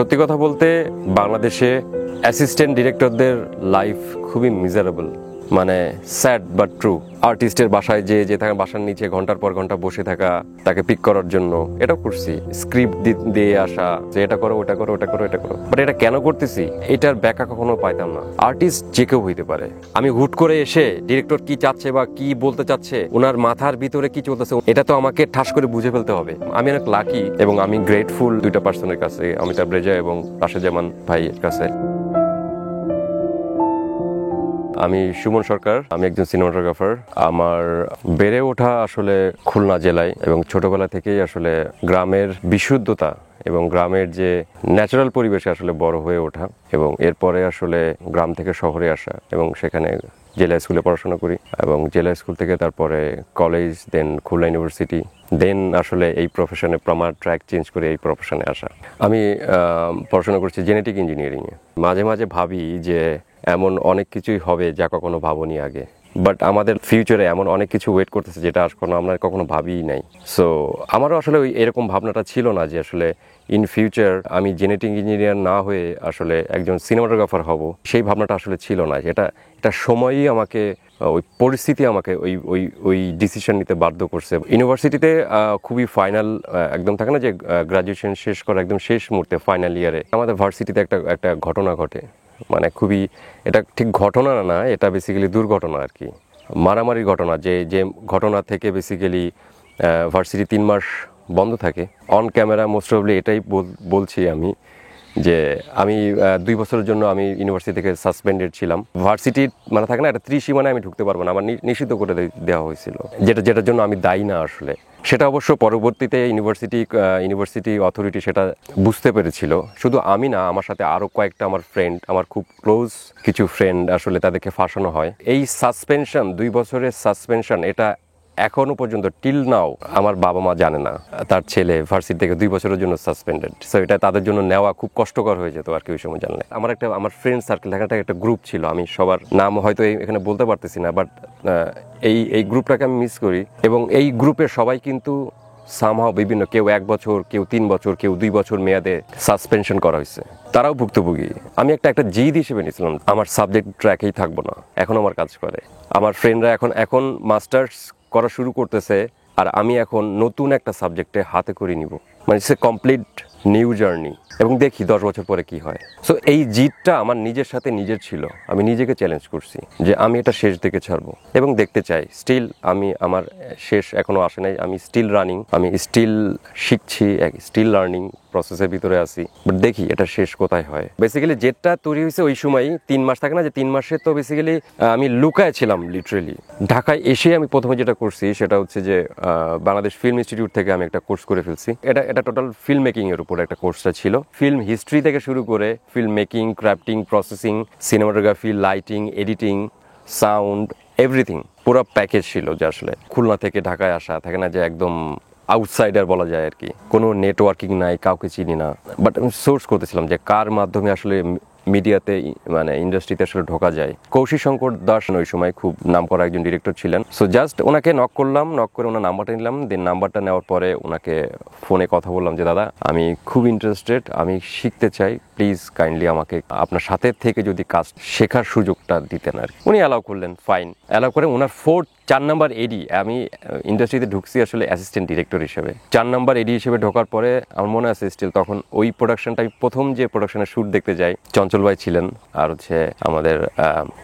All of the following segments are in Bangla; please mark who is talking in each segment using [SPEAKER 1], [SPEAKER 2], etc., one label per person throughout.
[SPEAKER 1] সত্যি কথা বলতে বাংলাদেশে অ্যাসিস্ট্যান্ট ডিরেক্টরদের লাইফ খুবই মিজারেবল, মানে স্যাড বাট ট্রু। আর্টিস্টের বাসায় যে থাকা, বাসার নিচে ঘন্টার পর ঘন্টা বসে থাকা তাকে পিক করার জন্য, এটাও করছি। স্ক্রিপ্ট দিয়ে আসা যে এটা করো, ওটা করো, ওটা করো, এটা করো, বাট এটা কেন করতেছি এটার ব্যাখ্যা কখনো পাইতাম না। আর্টিস্ট যে কেউ হইতে পারে। আমি হুট করে এসে ডিরেক্টর কি চাচ্ছে বা কি বলতে চাচ্ছে, ওনার মাথার ভিতরে কি চলতেছে, এটা তো আমাকে ঠাস করে বুঝে ফেলতে হবে। আমি অনেক লাকি এবং আমি গ্রেটফুল দুইটা পার্সনের কাছে, অমিতাভ রেজা এবং রাশেদ জামান ভাইয়ের কাছে। আমি সুমন সরকার, আমি একজন সিনেমাটোগ্রাফার। আমার বেড়ে ওঠা আসলে খুলনা জেলায় এবং ছোটবেলা থেকেই আসলে গ্রামের বিশুদ্ধতা এবং গ্রামের যে ন্যাচারাল পরিবেশে আসলে বড় হয়ে ওঠা, এবং এরপরে আসলে গ্রাম থেকে শহরে আসা এবং সেখানে জেলা স্কুলে পড়াশোনা করি এবং জেলা স্কুল থেকে তারপরে কলেজ, দেন খুলনা ইউনিভার্সিটি, দেন আসলে এই প্রফেশনে আমার ট্র্যাক চেঞ্জ করে এই প্রফেশনে আসা। আমি পড়াশোনা করছি জেনেটিক ইঞ্জিনিয়ারিংয়ে। মাঝে মাঝে ভাবি যে এমন অনেক কিছুই হবে যা কখনো ভাবনি আগে, বাট আমাদের ফিউচারে এমন অনেক কিছু ওয়েট করতেছে যেটা আমরা কখনো ভাবিই নাই। সো আমারও আসলে ওই এরকম ভাবনাটা ছিল না যে আসলে ইন ফিউচার আমি জেনেটিক ইঞ্জিনিয়ার না হয়ে আসলে একজন সিনেমাটোগ্রাফার হব, সেই ভাবনাটা আসলে ছিল না। এটা সময়ই আমাকে, ওই পরিস্থিতি আমাকে ওই ডিসিশন নিতে বাধ্য করছে। ইউনিভার্সিটিতে খুবই ফাইনাল একদম থাকে না যে গ্রাজুয়েশন শেষ করা একদম শেষ মুহূর্তে ফাইনাল ইয়ারে আমাদের ভার্সিটিতে একটা ঘটনা ঘটে। মানে খুবই, এটা ঠিক ঘটনা না, এটা বেসিক্যালি দুর্ঘটনা আর কি, মারামারির ঘটনা। যে ঘটনা থেকে বেসিক্যালি ভার্সিটি 3 মাস বন্ধ থাকে। অন ক্যামেরা মোস্ট প্রবলি এটাই বলছি আমি, যে আমি 2 বছরের জন্য আমি ইউনিভার্সিটি থেকে সাসপেন্ডেড ছিলাম। ভার্সিটির মানে থাকে না একটা ত্রিসীমানে আমি ঢুকতে পারবো না, আমার নিষিদ্ধ করে দেওয়া হয়েছিল, যেটার জন্য আমি দায়ী না আসলে। সেটা অবশ্য পরবর্তীতে ইউনিভার্সিটি অথরিটি সেটা বুঝতে পেরেছিল। শুধু আমি না, আমার সাথে আরও কয়েকটা আমার ফ্রেন্ড, আমার খুব ক্লোজ কিছু ফ্রেন্ড আসলে তাদেরকে ফাঁসানো হয়। এই সাসপেনশন, 2 বছরের সাসপেনশন, এটা এখনো পর্যন্ত টিল নাও আমার বাবা মা জানে না তার ছেলে ভার্সিটি থেকে 2 বছরের জন্য সাসপেন্ডেড। সো এটা তাদের জন্য নেওয়া খুব কষ্টকর হয়ে যেত আর কি ওই সময় জানলে। আমার ফ্রেন্ড সার্কেল একটা গ্রুপ ছিল, আমি সবার নাম হয়তো এখানে বলতে পারতেছি না, বাট এই গ্রুপটাকে আমি মিস করি। এবং এই গ্রুপের সবাই কিন্তু সামহাও বিভিন্ন, কেউ 1 বছর, কেউ 3 বছর, কেউ 2 বছর মেয়াদে সাসপেনশন করা হয়েছে। তারাও ভুক্তভোগী। আমি একটা জিদ হিসেবে নিয়েছিলাম আমার সাবজেক্ট ট্র্যাকেই থাকবো না, এখন আমার কাজ করে। আমার ফ্রেন্ডরা এখন মাস্টার্স করা শুরু করতেছে, আর আমি এখন নতুন একটা সাবজেক্টে হাতে করে নিব, মানে it's a complete new journey, এবং দেখি 10 বছর পরে কি হয়। সো এই জিদটা আমার নিজের সাথে নিজের ছিল। আমি নিজেকে চ্যালেঞ্জ করছি যে আমি এটা শেষ দিকে ছাড়বো এবং দেখতে চাই। স্টিল আমার শেষ এখনো আসে নাই, আমি স্টিল রানিং, আমি স্টিল শিখছি, স্টিল লার্নিং প্রসেসের ভিতরে আছি, বাট দেখি এটা শেষ কোথায় হয়। বেসিক্যালি যেটা তৈরি হয়েছে ওই সময় 3 মাস থাকে না, যে 3 মাসে তো বেসিক্যালি আমি লুকায় ছিলাম লিটারেলি। ঢাকায় এসে আমি প্রথমে যেটা করছি সেটা হচ্ছে যে বাংলাদেশ ফিল্ম ইনস্টিটিউট থেকে আমি একটা কোর্স করে ফেলছি। এটা টোটাল ফিল্ম মেকিং এর উপর একটা কোর্সটা ছিল। ফিল্ম হিস্ট্রি থেকে শুরু করে film making, crafting, processing, cinematography, lighting, editing, sound, everything পুরো প্যাকেজ ছিল। যে আসলে খুলনা থেকে ঢাকায় আসা থাকে না, যে একদম আউটসাইডার বলা যায় আর কি, কোনো নেটওয়ার্কিং নাই, কাউকে চিনি না, বাট আমি সোর্স করতেছিলাম যে কার মাধ্যমে আসলে মিডিয়াতে, মানে ইন্ডাস্ট্রিতে আসলে ঢোকা যায়। কৌশিক শঙ্কর দাস ওই সময় খুব নাম করা একজন ডিরেক্টর ছিলেন। সো জাস্ট ওনাকে নক করলাম, নক করে ওনার নাম্বারটা নিলাম। দেন নাম্বারটা নেওয়ার পরে ওনাকে ফোনে কথা বললাম যে দাদা আমি খুব ইন্টারেস্টেড, আমি শিখতে চাই, প্লিজ কাইন্ডলি আমাকে আপনার সাথে থেকে যদি কাজ শেখার সুযোগটা দিতেন আর কি। উনি অ্যালাউ করলেন, ফাইন। অ্যালাউ করে ওনার 4 নাম্বার এডি, আমি ইন্ডাস্ট্রিতে ঢুকছি আসলে অ্যাসিস্ট্যান্ট ডিরেক্টর হিসেবে। 4 নাম্বার এডি হিসেবে ঢোকার পরে আমার মনে আছে স্টিল, তখন ওই প্রোডাকশনটা, আমি প্রথম যে প্রোডাকশনের শ্যুট দেখতে যাই, চঞ্চল ভাই ছিলেন, আর হচ্ছে আমাদের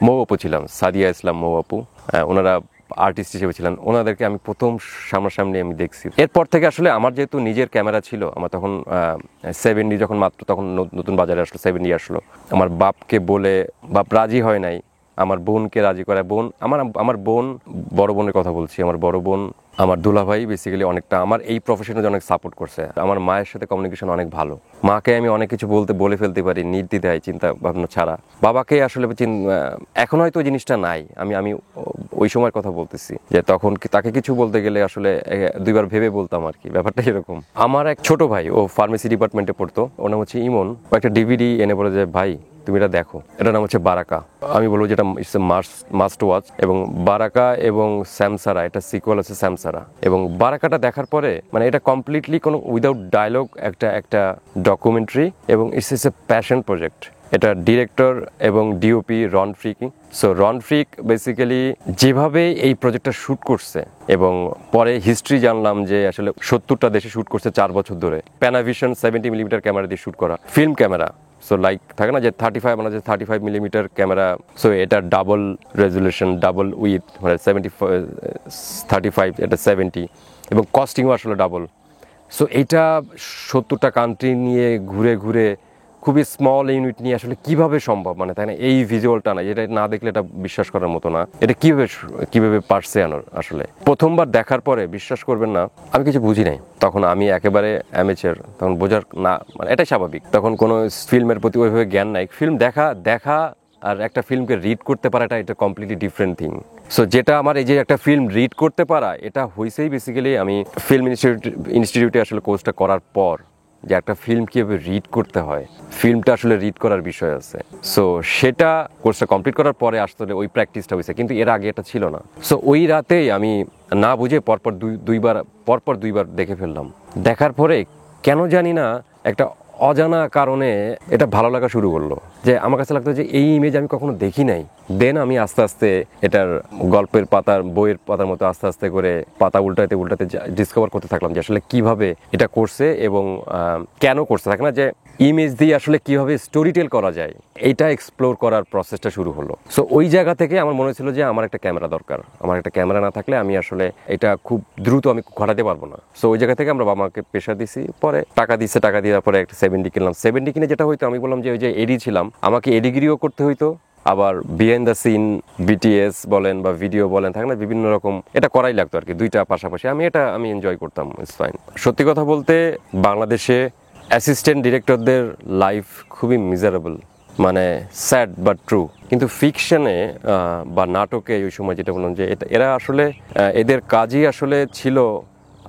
[SPEAKER 1] মৌ আপু ছিলাম, সাদিয়া ইসলাম মৌ আপু, ওনারা আর্টিস্ট হিসেবে ছিলেন। ওনাদেরকে আমি প্রথম সামনাসামনি আমি দেখছি। এরপর থেকে আসলে আমার যেহেতু নিজের ক্যামেরা ছিল, আমার তখন 7D যখন মাত্র তখন নতুন বাজারে আসলো, 7D আসলো। আমার বাপকে বলে, বাপ রাজি হয় নাই, আমার বোনকে রাজি করায়, আমার বোন, বড় বোনের কথা বলছি, আমার বড় বোন, আমার দুলাভাই বেসিক্যালি অনেকটা আমার এই প্রফেশনে অনেক সাপোর্ট করছে। আমার মায়ের সাথে কমিউনিকেশন অনেক ভালো, মাকে আমি অনেক কিছু বলে ফেলতে পারি নির্দ্বিধায়, চিন্তা ভাবনা ছাড়া। বাবাকে আসলে এখন হয়তো ওই জিনিসটা নাই। আমি ওই সময়ের কথা বলতেছি, যে তখন তাকে কিছু বলতে গেলে আসলে 2বার ভেবে বলতাম আর কি, ব্যাপারটা এরকম। আমার এক ছোট ভাই, ও ফার্মেসি ডিপার্টমেন্টে পড়তো, ওর নাম হচ্ছে ইমন। ও একটা ডিভিডি এনে বলে যে ভাই তুমি এটা দেখো, এটার নাম হচ্ছে বারাকা। আমি বলবো যেটা ইটস এ মাস্ট ওয়াচ। এবং বারাকা এবং স্যামসারা, এটা সিকুয়াল আছে স্যামসারা। এবং বারাকাটা দেখার পরে মানে এটা কমপ্লিটলি কোনো উইদাউট ডায়লগ একটা ডকুমেন্টারি, এবং ইটস এ প্যাশন প্রজেক্ট। এটা ডিরেক্টর এবং ডিওপি রন ফ্রিকি। সো রন ফ্রিক বেসিক্যালি যেভাবে এই প্রজেক্টটা শ্যুট করছে, এবং পরে হিস্ট্রি জানলাম যে আসলে 70টা দেশে শ্যুট করছে 4 বছর ধরে। প্যানাভিশন 70mm ক্যামেরা দিয়ে শ্যুট করা, ফিল্ম ক্যামেরা। সো লাইক থাকে না যে 35 মানে যে 35mm ক্যামেরা, সো এটা ডাবল রেজুলেশন, ডাবল উইথ, মানে 35 এটা 70, এবং কস্টিংও আসলে ডাবল। সো এইটা 70টা কান্ট্রি নিয়ে ঘুরে ঘুরে খুবই স্মল ইউনিট নিয়ে আসলে কিভাবে সম্ভব, মানে তাই না? এই ভিজুয়ালটা না, এটা না দেখলে এটা বিশ্বাস করার মতো না। এটা কিভাবে পারছে আনোর, আসলে প্রথমবার দেখার পরে বিশ্বাস করবেন না, আমি কিছু বুঝি নাই তখন। আমি একেবারে অ্যামেচার, তখন বোঝার না, মানে এটাই স্বাভাবিক। তখন কোনো ফিল্মের প্রতি ওইভাবে জ্ঞান নাই। ফিল্ম দেখা আর একটা ফিল্মকে রিড করতে পারাটা এটা কমপ্লিটলি ডিফারেন্ট থিং। সো যেটা আমার এই যে একটা ফিল্ম রিড করতে পারা, এটা হয়েছেই বেসিক্যালি আমি ফিল্ম ইনস্টিটিউটে আসলে কোর্সটা করার পর, যে একটা ফিল্ম কীভাবে রিড করতে হয়, ফিল্মটা আসলে রিড করার বিষয় আছে। সো সেটা কোর্সটা কমপ্লিট করার পরে আসলে ওই প্র্যাকটিসটা হয়েছে, কিন্তু এর আগে এটা ছিল না। সো ওই রাতেই আমি না বুঝে পরপর দুইবার দেখে ফেললাম। দেখার পরে কেন জানি না একটা অজানা কারণে এটা ভালো লাগা শুরু করলো, যে আমার কাছে লাগতো যে এই ইমেজ আমি কখনো দেখি নাই। দেন আমি আস্তে আস্তে এটার গল্পের পাতার, বইয়ের পাতার মতো আস্তে আস্তে করে পাতা উল্টাতে ডিসকভার করতে থাকলাম যে আসলে কিভাবে এটা করছে এবং কেন করছে। থাকে না যে ইমেজ দিয়ে আসলে কিভাবে স্টোরি টেল করা যায়, এইটা এক্সপ্লোর করার প্রসেসটা শুরু হলো। সো ওই জায়গা থেকে আমার মনে হয়েছিল যে আমার একটা ক্যামেরা দরকার। আমার একটা ক্যামেরা না থাকলে আমি আসলে এটা খুব দ্রুত আমি ঘটাতে পারবো না। সো ওই জায়গা থেকে আমরা বাবা মাকে প্রেশার দিছি, পরে টাকা দেওয়ার পরে একটা 70 কিনলাম। 70 কিনে যেটা হইতো, আমি বললাম যে ওই যে এডি ছিলাম, আমাকে এডিগিরিও করতে হইতো, আবার বিহাইন্ড দ্য সিন বিটিএস বলেন বা ভিডিও বলেন, থাকে না বিভিন্ন রকম, এটা করাই লাগতো আর কি, দুইটা পাশাপাশি। আমি এনজয় করতাম, ইটস ফাইন। সত্যি কথা বলতে বাংলাদেশে অ্যাসিস্ট্যান্ট ডিরেক্টরদের লাইফ খুবই মিজারেবল, মানে স্যাড বাট ট্রু। কিন্তু ফিকশনে বা নাটকে ওই সময় যেটা বললাম যে এরা আসলে এদের কাজই আসলে ছিল,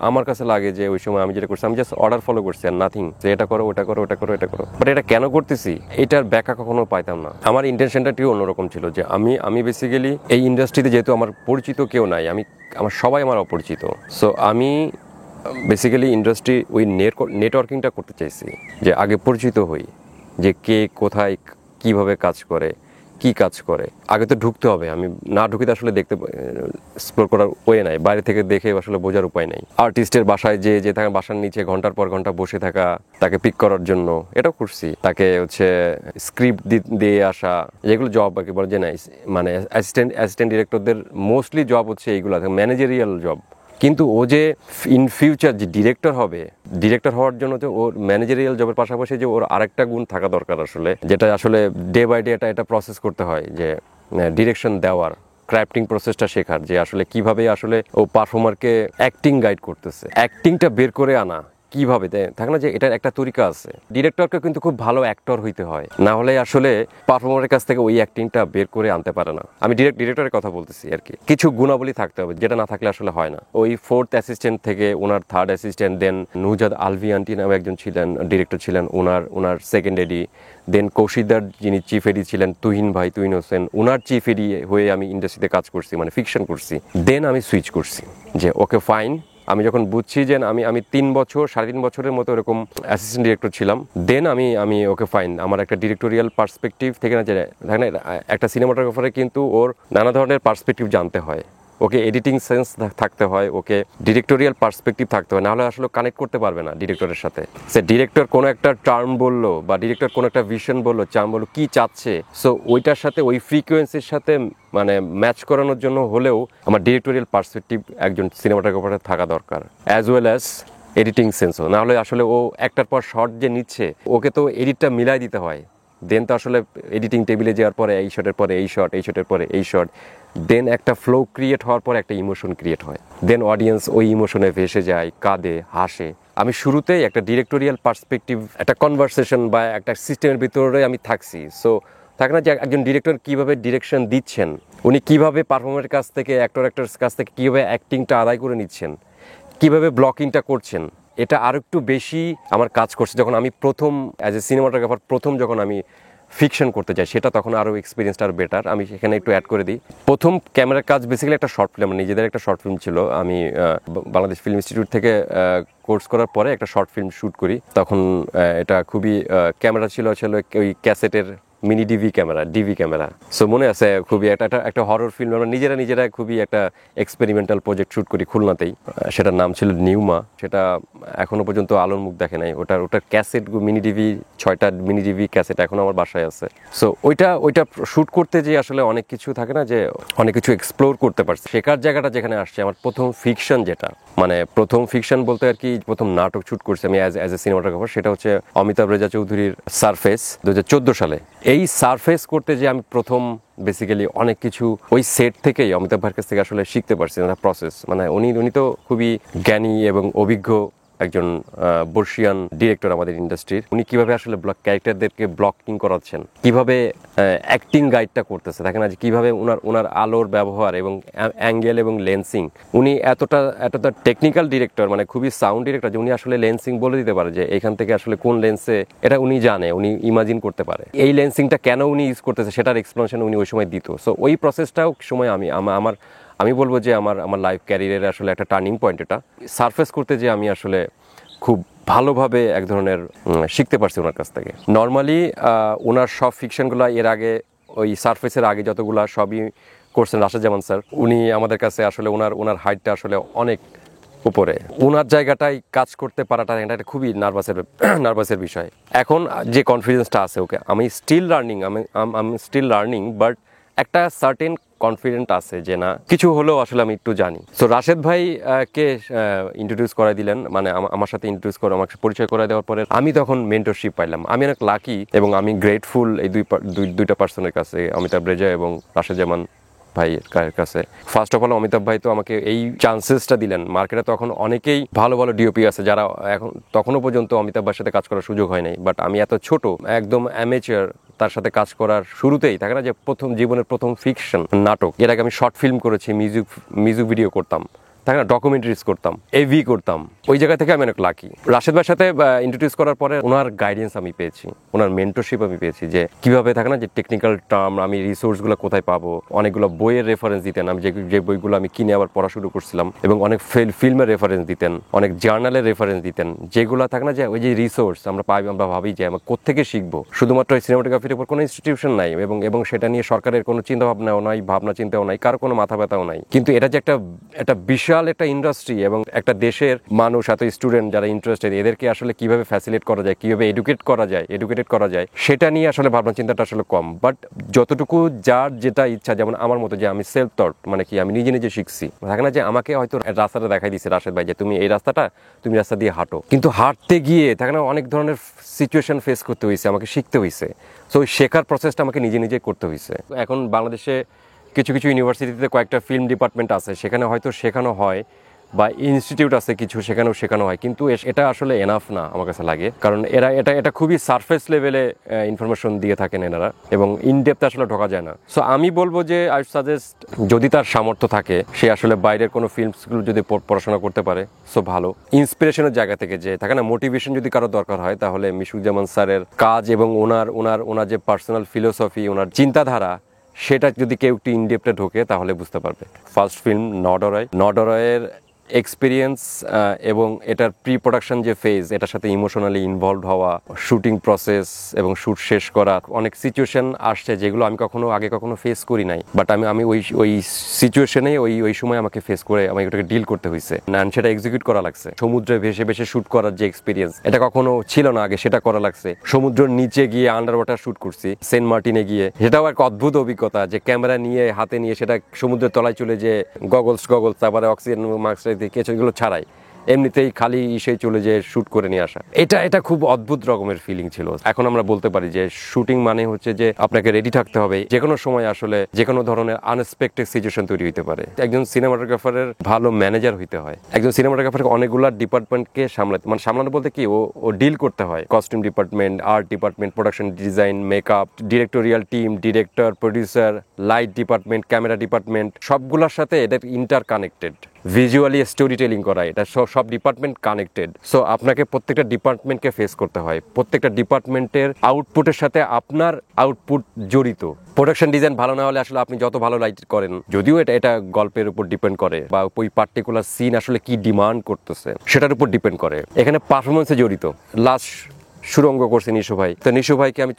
[SPEAKER 1] আমার কাছে লাগে যে ওই সময় আমি যেটা করছি, আমি জাস্ট অর্ডার ফলো করছি আর নাথিং, যে এটা করো ওটা করো ওটা করো এটা করো। বাট এটা কেন করতেছি এটার ব্যাখ্যা কখনো পাইতাম না। আমার ইন্টেনশনটা একটু অন্যরকম ছিল, যে আমি বেসিক্যালি এই ইন্ডাস্ট্রিতে যেহেতু আমার পরিচিত কেউ নাই, আমার সবাই আমার অপরিচিত। সো আমি বেসিক্যালি ইন্ডাস্ট্রি ওই নেটওয়ার্কিংটা করতে চাইছি, যে আগে পরিচিত হই, যে কে কোথায় কিভাবে কাজ করে, কি কাজ করে। আগে তো ঢুকতে হবে, আমি না ঢুকিতে আসলে দেখতে এক্সপ্লোর করার ওয়ে নাই, বাইরে থেকে দেখে আসলে বোঝার উপায় নাই। আর্টিস্টের বাসায় যে থাকা, বাসার নিচে ঘন্টার পর ঘন্টা বসে থাকা, তাকে পিক করার জন্য এটাও করছি, তাকে হচ্ছে স্ক্রিপ্ট দিয়ে আসা, যেগুলো জব আর কি বলে, যে না মানে অ্যাসিস্ট্যান্ট ডিরেক্টরদের মোস্টলি জব হচ্ছে এইগুলো, ম্যানেজারিয়াল জব। কিন্তু ও যে ইন ফিউচার যে ডিরেক্টর হওয়ার জন্য যে ওর ম্যানেজারিয়াল জবের পাশাপাশি যে ওর আরেকটা গুণ থাকা দরকার আসলে, যেটা আসলে ডে বাই ডে এটা প্রসেস করতে হয়, যে ডিরেকশন দেওয়ার, ক্রাফটিং প্রসেসটা শেখার, যে আসলে কিভাবে আসলে ও পারফর্মারকে অ্যাক্টিং গাইড করতেছে, অ্যাক্টিংটা বের করে আনা কিভাবে, থাকে না যে এটার একটা তরিকা আছে। ডিরেক্টরকে কিন্তু খুব ভালো অ্যাক্টর হইতে হয়, না হলে আসলে পারফর্মারের কাছ থেকে ওই অ্যাক্টিংটা বের করে আনতে পারে না। আমি ডিরেক্টরের কথা বলতেছি আর কি। কিছু গুণাবলী থাকতে হবে, যেটা না থাকলে আসলে হয় না। ওই 4th অ্যাসিস্ট্যান্ট থেকে ওনার 3rd অ্যাসিস্ট্যান্ট, দেন নুজাদ আলভি আন্টি নামে একজন ছিলেন ডিরেক্টর, ছিলেন ওনার 2nd এডি, দেন কৌশিকদার যিনি চিফ এডি ছিলেন তুহিন হোসেন, ওনার চিফ এডি হয়ে আমি ইন্ডাস্ট্রিতে কাজ করছি, মানে ফিকশন করছি। দেন আমি সুইচ করছি, যে ওকে ফাইন। আমি যখন বুঝছি যে আমি 3.5 বছরের মতো এরকম অ্যাসিস্ট্যান্ট ডিরেক্টর ছিলাম, দেন আমি ওকে ফাইন, আমার একটা ডিরেক্টোরিয়াল পার্সপেক্টিভ থেকে না, যে একটা সিনেমাটোগ্রাফারে কিন্তু ওর নানা ধরনের পার্সপেক্টিভ জানতে হয়, ওকে এডিটিং সেন্স থাকতে হয়, ওকে ডিরেক্টোরিয়াল পার্সপেক্টিভ থাকতে হয়, নাহলে আসলে কানেক্ট করতে পারবে না ডিরেক্টরের সাথে। সে ডিরেক্টর কোনো একটা টার্ম বললো, বা ডিরেক্টর কোনো একটা ভিশন বললো, চার্ম বললো, কি চাচ্ছে, সো ওইটার সাথে ওই ফ্রিকোয়েন্সির সাথে মানে ম্যাচ করানোর জন্য হলেও আমার ডিরেক্টোরিয়াল পার্সপেক্টিভ একজন সিনেমাটোগ্রাফারের থাকা দরকার, অ্যাজ ওয়েল অ্যাজ এডিটিং সেন্সও। নাহলে আসলে ও একটার পর শর্ট যে নিচ্ছে, ওকে তো এডিটটা মিলাই দিতে হয়। দেন তো আসলে এডিটিং টেবিলে যাওয়ার পরে এই শটের পরে এই শট, এই শটের পরে এই শট, দেন একটা ফ্লো ক্রিয়েট হওয়ার পর একটা ইমোশন ক্রিয়েট হয়, দেন অডিয়েন্স ওই ইমোশনে ভেসে যায়, কাঁদে, হাসে। আমি শুরুতেই একটা ডিরেক্টোরিয়াল পার্সপেক্টিভ, একটা কনভারসেশন বা একটা সিস্টেমের ভিতরে আমি থাকছি। সো থাকে না যে একজন ডিরেক্টর কীভাবে ডিরেকশন দিচ্ছেন, উনি কীভাবে পারফর্মারের কাছ থেকে, অ্যাক্টরের কাছ থেকে কীভাবে অ্যাক্টিংটা আদায় করে নিচ্ছেন, কীভাবে ব্লকিংটা করছেন, এটা আর একটু বেশি আমার কাজ করছে। যখন আমি প্রথম অ্যাজ এ সিনেমাটোগ্রাফার যখন আমি ফিকশন করতে যাই সেটা তখন আরও এক্সপিরিয়েন্সটা আরও বেটার। আমি সেখানে একটু অ্যাড করে দিই। প্রথম ক্যামেরার কাজ বেসিক্যালি একটা শর্ট ফিল্ম, নিজেদের একটা শর্ট ফিল্ম ছিল। আমি বাংলাদেশ ফিল্ম ইনস্টিটিউট থেকে কোর্স করার পরে একটা শর্ট ফিল্ম শ্যুট করি। তখন এটা খুবই ক্যামেরা ছিল ওই ক্যাসেটের মিনি ডিভি ক্যামেরা। সো মনে আছে খুবই একটা হরর ফিল্ম আমরা নিজেরা খুবই একটা এক্সপেরিমেন্টাল প্রজেক্ট শ্যুট করি খুলনাতেই। সেটার নাম ছিল নিউমা। সেটা এখনো পর্যন্ত আলোর মুখ দেখে নাই। ওটার ক্যাসেট মিনি ডিভি 6টা মিনি ডিভি ক্যাসেট এখনো আমার বাসায় আছে। সো ওইটা শ্যুট করতে যে আসলে অনেক কিছু থাকে না, যে অনেক কিছু এক্সপ্লোর করতে পারছে। শেখার জায়গাটা যেখানে আসছে আমার প্রথম ফিকশন, যেটা মানে প্রথম ফিকশন বলতে আর কি প্রথম নাটক শ্যুট করছি আমি অ্যাজ এ সিনেমাটোগ্রাফার, সেটা হচ্ছে অমিতাভ রেজা চৌধুরীর সারফেস 2014 সালে। এই সারফেস করতে যে আমি প্রথম বেসিক্যালি অনেক কিছু ওই সেট থেকেই অমিতাভ ভাইয়ের কাছ থেকে আসলে শিখতে পারছি না প্রসেস। মানে উনি তো খুবই জ্ঞানী এবং অভিজ্ঞ একজন বর্ষিয়ান ডিরেক্টর আমাদের ইন্ডাস্ট্রির। উনি কিভাবে আসলে ক্যারেক্টারদেরকে ব্লকিং করাচ্ছেন, কিভাবে অ্যাক্টিং গাইডটা করতেছে, দেখেন না যে কিভাবে ওনার আলোর ব্যবহার এবং অ্যাঙ্গেল এবং লেন্সিং। উনি এতটা টেকনিক্যাল ডিরেক্টর, মানে খুবই সাউন্ড ডিরেক্টর, যে উনি আসলে লেন্সিং বলে দিতে পারে যে এখান থেকে আসলে কোন লেন্সে, এটা উনি জানে, উনি ইমাজিন করতে পারে। এই লেন্সিংটা কেন উনি ইউজ করতেছে সেটার এক্সপ্লেনেশন উনি ওই সময় দিত। সো ওই প্রসেসটাও সময় আমি বলবো যে আমার লাইফ ক্যারিয়ারের আসলে একটা টার্নিং পয়েন্ট। এটা সারফেস করতে যে আমি আসলে খুব ভালোভাবে এক ধরনের শিখতে পারছি ওনার কাছ থেকে। নর্মালি ওনার সব ফিকশনগুলো এর আগে ওই সারফেসের আগে যতগুলা সবই করছেন রাশেদ জামান স্যার। উনি আমাদের কাছে আসলে ওনার হাইটটা আসলে অনেক উপরে। ওনার জায়গাটায় কাজ করতে পারাটা এটা খুবই নার্ভাসের বিষয়। এখন যে কনফিডেন্সটা আছে, ওকে আমি স্টিল লার্নিং, বাট একটা সার্টেন কনফিডেন্ট আছে যে না কিছু হলেও আসলে আমি একটু জানি। সো রাশেদ ভাই কে ইন্ট্রোডিউস করাই দিলেন, মানে আমার সাথে ইন্ট্রোডিউস করে আমাকে পরিচয় করে দেওয়ার পরে আমি তখন মেন্টরশিপ পাইলাম। আমি অনেক লাকি এবং আমি গ্রেটফুল এই দুইটা পার্সনের কাছে, অমিতাভ রেজা এবং রাশেদ জামান ভাইয়ের কাছে। ফার্স্ট অফ অল অমিতাভ ভাই তো আমাকে এই চান্সেসটা দিলেন। মার্কেটে তখন অনেকেই ভালো ডিওপি আছে যারা এখন তখনও পর্যন্ত অমিতাভ ভাইয়ের সাথে কাজ করার সুযোগ হয় নাই, বাট আমি এত ছোট একদম অ্যামেচার তার সাথে কাজ করার শুরুতেই থাকে না যে জীবনের প্রথম ফিকশন নাটক। এর আগে আমি শর্ট ফিল্ম করেছি, মিউজিক ভিডিও করতাম, থাকে না ডকুমেন্টারিজ করতাম, এভি করতাম। ওই জায়গা থেকে আমি অনেক লাকি। রাশেদ ভাইয়ের সাথে ইন্ট্রোডিউস করার পরে ওনার গাইডেন্স আমি পেয়েছি, ওনার মেন্টরশিপ আমি পেয়েছি, যে কিভাবে থাকে না যে টেকনিক্যাল টার্ম আমি রিসোর্সগুলো কোথায় পাবো। অনেকগুলো বইয়ের রেফারেন্স দিতেন, আমি যে বইগুলো আমি কিনে আবার পড়া শুরু করছিলাম, এবং অনেক ফিল্মের রেফারেন্স দিতেন, অনেক জার্নালের রেফারেন্স দিতেন, যেগুলো থাকে না যে ওই যে রিসোর্স আমরা ভাবি যে আমরা কোত্থেকে শিখবো। শুধুমাত্র এই সিনেমাটোগ্রাফির উপর কোনো ইনস্টিটিউশন নাই এবং সেটা নিয়ে সরকারের কোনো চিন্তা ভাবনাও নাই, ভাবনা চিন্তাও নাই, কারো কোনো মাথা ব্যথাও নাই। কিন্তু এটা যে একটা বিশাল একটা ইন্ডাস্ট্রি এবং একটা দেশের মানুষ এত স্টুডেন্ট যারা ইন্টারেস্টেড, এদেরকে আসলে কিভাবে ফ্যাসিলিটেট করা যায়, কিভাবে এডুকেটেড করা যায়, সেটা নিয়ে আসলে ভাবনা চিন্তাটা আসলে কম। বাট যতটুকু যার যেটা ইচ্ছা, যেমন আমার মতো যে আমি সেলফ থট, মানে কি আমি নিজে শিখছি, থাকে না যে আমাকে হয়তো রাস্তাটা দেখাই দিচ্ছে রাশেদ ভাই যে তুমি এই রাস্তা দিয়ে হাঁটো, কিন্তু হাঁটতে গিয়ে থাকে না অনেক ধরনের সিচুয়েশন ফেস করতে হয়েছে, আমাকে শিখতে হয়েছে। সো শেখার প্রসেসটা আমাকে নিজে করতে হয়েছে। এখন বাংলাদেশে কিছু ইউনিভার্সিটিতে কয়েকটা ফিল্ম ডিপার্টমেন্ট আছে, সেখানে হয়তো শেখানো হয়, বা ইনস্টিটিউট আছে কিছু, সেখানেও শেখানো হয়, কিন্তু এটা আসলে এনাফ না আমার কাছে লাগে। কারণ এটা খুবই সারফেস লেভেলে ইনফরমেশন দিয়ে থাকেন এনারা, এবং ইনডেপথ আসলে ঢোকা যায় না। সো আমি বলবো যে আই সাজেস্ট, যদি তার সামর্থ্য থাকে সে আসলে বাইরের কোনো ফিল্মসগুলো যদি পড়াশোনা করতে পারে, সো ভালো। ইন্সপিরেশনের জায়গা থেকে যে থাকে না মোটিভেশন যদি কারো দরকার হয়, তাহলে মিশুজ্জামান স্যারের কাজ এবং ওনার যে পার্সোনাল ফিলোসফি, ওনার চিন্তাধারা, সেটা যদি কেউ একটু ইনডেপথে ঢোকে তাহলে বুঝতে পারবে। ফার্স্ট ফিল্ম নডরয়ের এক্সপিরিয়েন্স এবং এটার প্রি প্রোডাকশন যে ফেজ, এটার সাথে ইমোশনালি ইনভলভ হওয়া, শুটিং প্রসেস এবং শুট শেষ করা, অনেক সিচুয়েশন আসছে যেগুলো আমি আগে কখনো ফেস করি নাই, বাট আমি ওই সিচুয়েশনে ওই সময় আমাকে ফেস করে আমাকে ওটাকে ডিল করতে হয়েছে, সেটা এক্সিকিউট করা লাগছে। সমুদ্রে ভেসে শুট করার যে এক্সপিরিয়েন্স, এটা কখনো ছিল না আগে, সেটা করা লাগছে। সমুদ্রের নিচে গিয়ে আন্ডার ওয়াটার শুট করছি সেন্ট মার্টিনে গিয়ে, সেটাও এক অদ্ভুত অভিজ্ঞতা, যে ক্যামেরা হাতে নিয়ে সেটা সমুদ্রের তলায় চলে, যে গগলস তারপরে অক্সিজেন মাস্ক এগুলো ছাড়াই এমনিতেই খালি চলে যে শুট করে নিয়ে আসা, এটা খুব অদ্ভুত রকমের ফিলিং ছিল। এখন আমরা বলতে পারি যে শুটিং মানে হচ্ছে যে আপনাকে রেডি থাকতে হবে, যে কোনো সময় আসলে যে কোনো ধরনের আনএক্সপেক্টেড সিচুয়েশন তৈরি হতে পারে। একজন সিনেমাটোগ্রাফারের ভালো ম্যানেজার হইতে হয়, একজন সিনেমাটোগ্রাফারকে অনেকগুলো ডিপার্টমেন্টকে সামলানো বলতে কি ও ডিল করতে হয়। Costume department, art department, production design, makeup, directorial team, director, producer, light department, camera department, সবগুলোর সাথে এটা inter connected. Visually story telling করা, এটা সব ডিপার্টমেন্ট কানেক্টেড। সো আপনাকে প্রত্যেকটা ডিপার্টমেন্টকে ফেস করতে হয়, প্রত্যেকটা ডিপার্টমেন্টের আউটপুটের সাথে আপনার আউটপুট জড়িত। প্রোডাকশন ডিজাইন ভালো না হলে আসলে আপনি যত ভালো লাইট করেন, যদিও এটা গল্পের উপর ডিপেন্ড করে বা ওই পার্টিকুলার সিন আসলে কি ডিমান্ড করতেছে সেটার উপর ডিপেন্ড করে। এখানে পারফরমেন্সে জড়িত। লাস্ট সুরঙ্গ করছে নিশু ভাই, তো নিশু ভাইকে আমি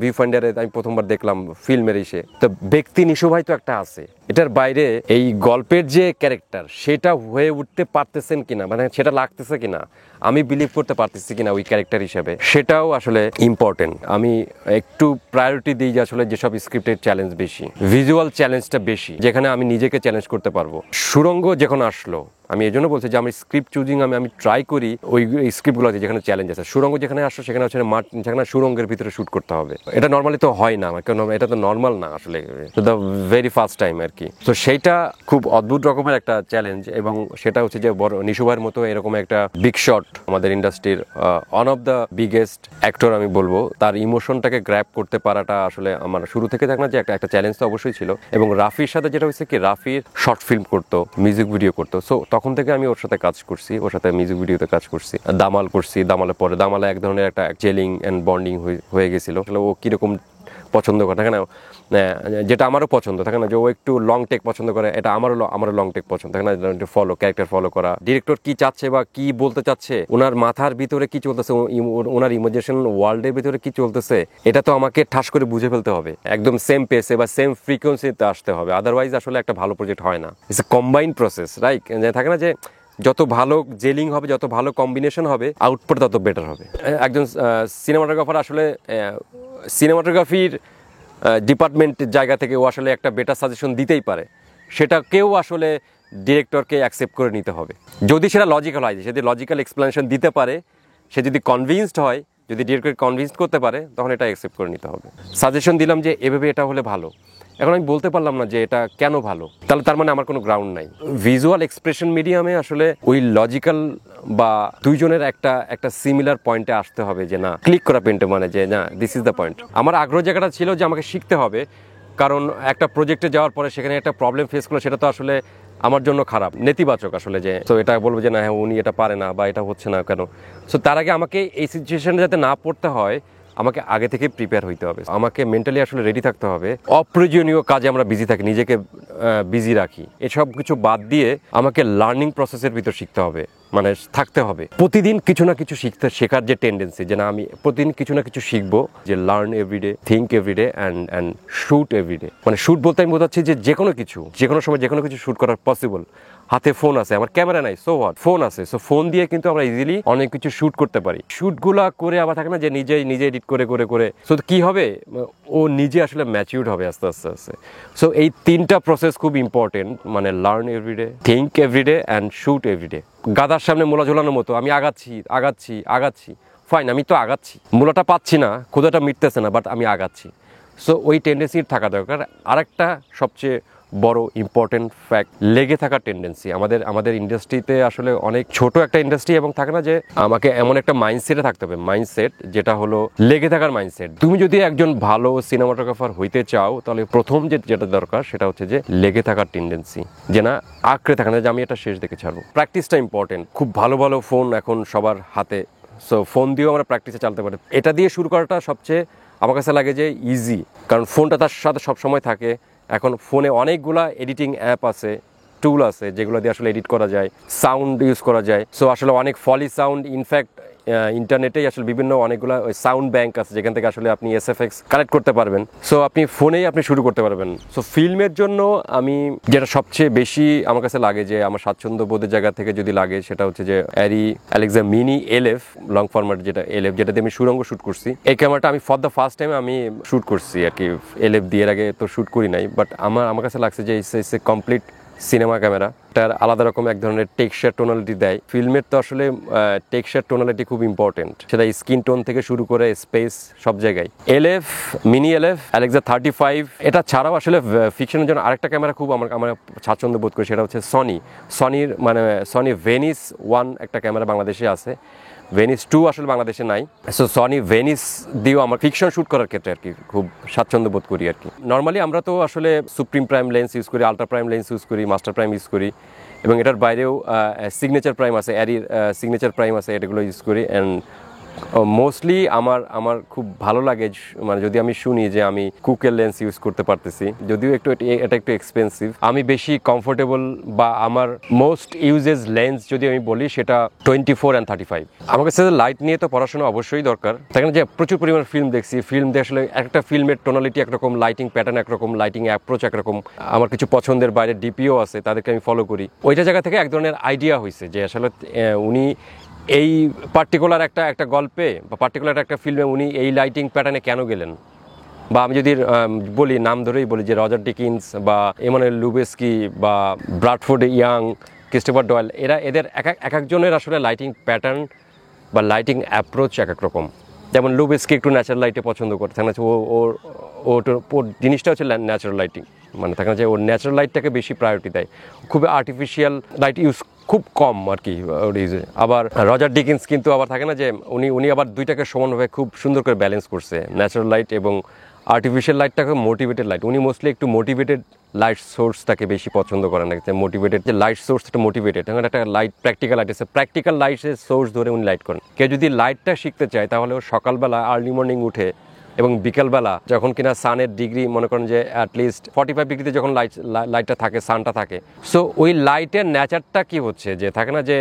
[SPEAKER 1] ভিউ ফাইন্ডারে আমি প্রথমবার দেখলাম ফিল্মের এসে, তো ব্যক্তি নিশু ভাই তো একটা আছে, এটার বাইরে এই গল্পের যে ক্যারেক্টার সেটা হয়ে উঠতে পারতেছেন কিনা, মানে সেটা লাগতেছে কিনা, আমি বিলিভ করতে পারতেছি কিনা ওই ক্যারেক্টার হিসেবে, সেটাও আসলে ইম্পর্টেন্ট। আমি একটু প্রায়োরিটি দিই যে আসলে যেসব স্ক্রিপ্টের চ্যালেঞ্জ বেশি, ভিজুয়াল চ্যালেঞ্জটা বেশি, যেখানে আমি নিজেকে চ্যালেঞ্জ করতে পারবো। সুরঙ্গ যখন আসলো, আমি এই জন্য বলছি যে আমি স্ক্রিপ্ট চুজিং আমি ট্রাই করি ওই স্ক্রিপ্টগুলোতে যেখানে চ্যালেঞ্জ আছে। সুরঙ্গ যেখানে আসলো সেখানে হচ্ছে মাঠ, যেখানে সুরঙ্গের ভিতরে শ্যুট করতে হবে, এটা নর্মালি তো হয় না, এটা তো নর্মাল না আসলে, দ্য ভেরি ফার্স্ট টাইম আর কি। তো সেইটা খুব অদ্ভুত রকমের একটা চ্যালেঞ্জ, এবং সেটা হচ্ছে যে বড় নিশু ভাইয়ের মতো এরকম একটা বিগ শট, আমাদের ইন্ডাস্ট্রির one of the biggest actor আমি বলবো, তার ইমোশনটাকে গ্র্যাব করতে পারাটা আসলে আমার শুরু থেকে দেখ না যে একটা চ্যালেঞ্জ তো অবশ্যই ছিল। এবং রাফির সাথে যেটা হয়েছে কি, রাফির শর্ট ফিল্ম করতো, মিউজিক ভিডিও করতো, সো তখন থেকে আমি ওর সাথে কাজ করছি, ওর সাথে মিউজিক ভিডিওতে কাজ করছি, দামাল করছি, দামালের পরে দামালে এক ধরনের একটা জেলিং অ্যান্ড বন্ডিং হয়ে গেছিল। ও কীরকম পছন্দ করে থাকে না, যেটা আমারও পছন্দ থাকে না, যে ও একটু লং টেক পছন্দ করে, এটা আমারও লং টেক পছন্দ থাকে না, ক্যারেক্টার ফলো করা, ডিরেক্টর কি চাচ্ছে বা কি বলতে চাচ্ছে, ওনার মাথার ভিতরে কি চলতেছে, ওনার ইমাজিনেশন ওয়ার্ল্ডের ভিতরে কি চলতেছে, এটা তো আমাকে ঠাস করে বুঝে ফেলতে হবে, একদম সেম পেসে বা সেম ফ্রিকোয়েন্সিতে আসতে হবে, আদারওয়াইজ আসলে একটা ভালো প্রজেক্ট হয় না। It's a combined process, right? থাকে না যে যত ভালো জেলিং হবে, যত ভালো কম্বিনেশন হবে, আউটপুট তত বেটার হবে। একজন সিনেমাটোগ্রাফার আসলে সিনেমাটোগ্রাফির ডিপার্টমেন্টের জায়গা থেকে ও আসলে একটা বেটার সাজেশন দিতেই পারে, সেটাকেও আসলে ডিরেক্টরকে অ্যাকসেপ্ট করে নিতে হবে, যদি সেটা লজিক্যাল হয়, যদি লজিক্যাল এক্সপ্লেনেশন দিতে পারে, সে যদি কনভিন্সড হয়, যদি ডিরেক্টর কনভিন্স করতে পারে, তখন এটা অ্যাকসেপ্ট করে নিতে হবে। সাজেশন দিলাম যে এভাবে এটা হলে ভালো, এখন আমি বলতে পারলাম না যে এটা কেন ভালো, তাহলে তার মানে আমার কোনো গ্রাউন্ড নাই। ভিজুয়াল এক্সপ্রেশন মিডিয়ামে আসলে ওই লজিক্যাল বা দুইজনের একটা সিমিলার পয়েন্টে আসতে হবে, যে না ক্লিক করা পেন্টে, মানে যে না দিস ইজ দ্য পয়েন্ট। আমার আগ্রহ জায়গাটা ছিল যে আমাকে শিখতে হবে, কারণ একটা প্রজেক্টে যাওয়ার পরে সেখানে একটা প্রবলেম ফেস করলে সেটা তো আসলে আমার জন্য খারাপ, নেতিবাচক আসলে, যে তো এটা বলবো যে না হ্যাঁ উনি এটা পারে না বা এটা হচ্ছে না কেন। সো তার আগে আমাকে এই সিচুয়েশনে যাতে না পড়তে হয়, আমাকে আগে থেকে প্রিপেয়ার হইতে হবে, আমাকে মেন্টালি আসলে রেডি থাকতে হবে। অপ্রয়োজনীয় কাজে আমরা বিজি থাকি, নিজেকে বিজি রাখি, এসব কিছু বাদ দিয়ে আমাকে লার্নিং প্রসেসের ভিতর শিখতে হবে, মানে থাকতে হবে প্রতিদিন কিছু না কিছু শেখার যে টেন্ডেন্সি, যে না আমি প্রতিদিন কিছু না কিছু শিখবো, যে learn everyday, think everyday and shoot everyday. মানে শুট বলতে আমি বোঝাচ্ছি যে কোনো কিছু, যে কোনো সময় যে কোনো কিছু শুট করার পসিবল। হাতে ফোন আছে, আমার ক্যামেরা নাই, সো হোয়াট, ফোন আছে, সো ফোন দিয়ে কিন্তু আমরা ইজিলি অনেক কিছু শুট করতে পারি। শুটগুলা করে আবার থাকে না যে নিজে এডিট করে সো কি হবে, ও নিজে আসলে ম্যাচিউরড হবে আস্তে আস্তে। সো এই তিনটা প্রসেস খুব ইম্পর্টেন্ট, মানে learn everyday, think everyday and shoot everyday. গাদার সামনে মূলা ঝোলানোর মতো আমি আগাচ্ছি, ফাইন, আমি তো আগাচ্ছি, মূলাটা পাচ্ছি না, ক্ষুধাটা মিটতেছে না, বাট আমি আগাচ্ছি। সো ওই টেন্ডেন্সি থাকা দরকার। আরেকটা সবচেয়ে বড় ইম্পর্টেন্ট ফ্যাক্ট, লেগে থাকার টেন্ডেন্সি। আমাদের ইন্ডাস্ট্রিতে আসলে অনেক ছোট একটা ইন্ডাস্ট্রি, এবং থাকে না যে আমাকে এমন একটা মাইন্ডসেটে থাকতে হবে, মাইন্ডসেট যেটা হলো লেগে থাকার মাইন্ডসেট। তুমি যদি একজন ভালো সিনেমাটোগ্রাফার হইতে চাও, তাহলে প্রথম যেটা দরকার সেটা হচ্ছে যে লেগে থাকার টেন্ডেন্সি, যে না আঁকড়ে থাকা না যে আমি এটা শেষ দেখে ছাড়বো। প্র্যাকটিসটা ইম্পর্টেন্ট, খুব ভালো ফোন এখন সবার হাতে, সো ফোন দিয়েও আমরা প্র্যাকটিসে চালাতে পারি। এটা দিয়ে শুরু করাটা সবচেয়ে আমার কাছে লাগে যে ইজি, কারণ ফোনটা তার সাথে সবসময় থাকে। এখন ফোনে অনেকগুলা এডিটিং অ্যাপ আছে, টুল আছে, যেগুলো দিয়ে আসলে এডিট করা যায়, সাউন্ড ইউজ করা যায়। সো আসলে অনেক ফলি সাউন্ড, ইনফ্যাক্ট ইন্টারনেটেই আসলে বিভিন্ন অনেকগুলো সাউন্ড ব্যাংক আছে, যেখান থেকে আসলে আপনি এসএফএক্স কালেক্ট করতে পারবেন। সো আপনি ফোনেই শুরু করতে পারবেন। সো ফিল্মের জন্য আমি যেটা সবচেয়ে বেশি আমার কাছে লাগে, যে আমার স্বাচ্ছন্দ্য বোধের জায়গা থেকে যদি লাগে, সেটা হচ্ছে যে ARRI Alexa Mini LF long format, যেটা LF, যেটা দিয়ে আমি সুরঙ্গ শ্যুট করছি। এই ক্যামেরাটা আমি ফর দ্য ফার্স্ট টাইম আমি শ্যুট করছি আর কি, LF দিয়ে, এর আগে তো শ্যুট করি নাই, বাট আমার কাছে লাগছে যে it's a complete cinema camera. তার আলাদা রকম এক ধরনের টেক্সচার টোনালিটি দেয়। ফিল্মের তো আসলে টেক্সচার টোনালিটি খুব ইম্পর্টেন্ট, সেটা স্কিন টোন থেকে শুরু করে স্পেস সব জায়গায়। LF মিনি LF Alexa 35, এটা ছাড়াও আসলে ফিকশনের জন্য আরেকটা ক্যামেরা খুব আমার স্বাচ্ছন্দ্য বোধ করি, সেটা হচ্ছে সনি ভেনিস 1 একটা ক্যামেরা বাংলাদেশে আছে, ভেনিস 2 আসলে বাংলাদেশে নাই। সো সনি ভেনিস দিয়েও আমার ফিকশন শ্যুট করার ক্ষেত্রে আর কি খুব স্বাচ্ছন্দ্য বোধ করি আর কি। নর্মালি আমরা তো আসলে সুপ্রিম প্রাইম লেন্স ইউজ করি, আলট্রা প্রাইম লেন্স ইউজ করি, মাস্টার প্রাইম ইউজ করি, এবং এটার বাইরেও সিগনেচার প্রাইম আছে, অ্যারির সিগনেচার প্রাইম আছে, এটাগুলো ইউজ করি। অ্যান্ড মোস্টলি আমার খুব ভালো লাগে মানে যদি আমি শুনি যে আমি কুকের লেন্স ইউজ করতে পারতেছি, যদিও এটা একটু এক্সপেন্সিভ, আমি বেশি কমফোর্টেবল বা আমার মোস্ট ইউজেস লেন্স যদি আমি বলি সেটা 24 and 35। আমার কাছে লাইট নিয়ে তো পড়াশোনা অবশ্যই দরকার, তাই না, যে প্রচুর পরিমাণ ফিল্ম দেখছি, ফিল্ম দিয়ে আসলে একটা ফিল্মের টোনালিটি একরকম, লাইটিং প্যাটার্ন একরকম, লাইটিং অ্যাপ্রোচ একরকম। আমার কিছু পছন্দের বাইরে ডিপিও আছে, তাদেরকে আমি ফলো করি। ওইটা জায়গা থেকে এক ধরনের আইডিয়া হয়েছে যে আসলে উনি এই পার্টিকুলার একটা গল্পে বা পার্টিকুলার একটা ফিল্মে উনি এই লাইটিং প্যাটার্নে কেন গেলেন। বা আমি যদি বলি, নাম ধরেই বলি, যে রজার ডিকিন্স বা এমানুয়েল লুবেস্কি বা ব্রাডফোর্ড ইয়াং, ক্রিস্টোফার ডয়েল, এদের এক একজনের আসলে লাইটিং প্যাটার্ন বা লাইটিং অ্যাপ্রোচ এক এক রকম। যেমন লুবেস্কি একটু ন্যাচারাল লাইটে পছন্দ করে, থাকে না, ওর জিনিসটা হচ্ছে ন্যাচারাল লাইটিং, মানে থাকে না যে ওর ন্যাচারাল লাইটটাকে বেশি প্রায়োরিটি দেয়, খুবই আর্টিফিশিয়াল লাইট ইউজ খুব কম আর কি ওর ইউজে। আবার রজার ডিকিন্স কিন্তু আবার থাকে না যে উনি আবার দুইটাকে সমানভাবে খুব সুন্দর করে ব্যালেন্স করছে, ন্যাচারাল লাইট এবং আর্টিফিশিয়াল লাইটটাকে মোটিভেটেড লাইট। উনি মোস্টলি একটু মোটিভেটেড লাইট সোর্সটাকে বেশি পছন্দ করেন, যে মোটিভেটেড যে লাইট সোর্সটা মোটিভেটেড, এখন একটা লাইট প্র্যাকটিক্যাল লাইট আছে, প্র্যাকটিক্যাল লাইটের সোর্স ধরে উনি লাইট করেন। কেউ যদি লাইটটা শিখতে চায় তাহলে ও সকালবেলা আর্লি মর্নিং উঠে এবং বিকালবেলা যখন কিনা সানের ডিগ্রি মনে করেন যে অ্যাটলিস্ট 45 ডিগ্রিতে যখন লাইটটা থাকে, সানটা থাকে, সো ওই লাইটের নেচারটা কি হচ্ছে, যে থাকে না যে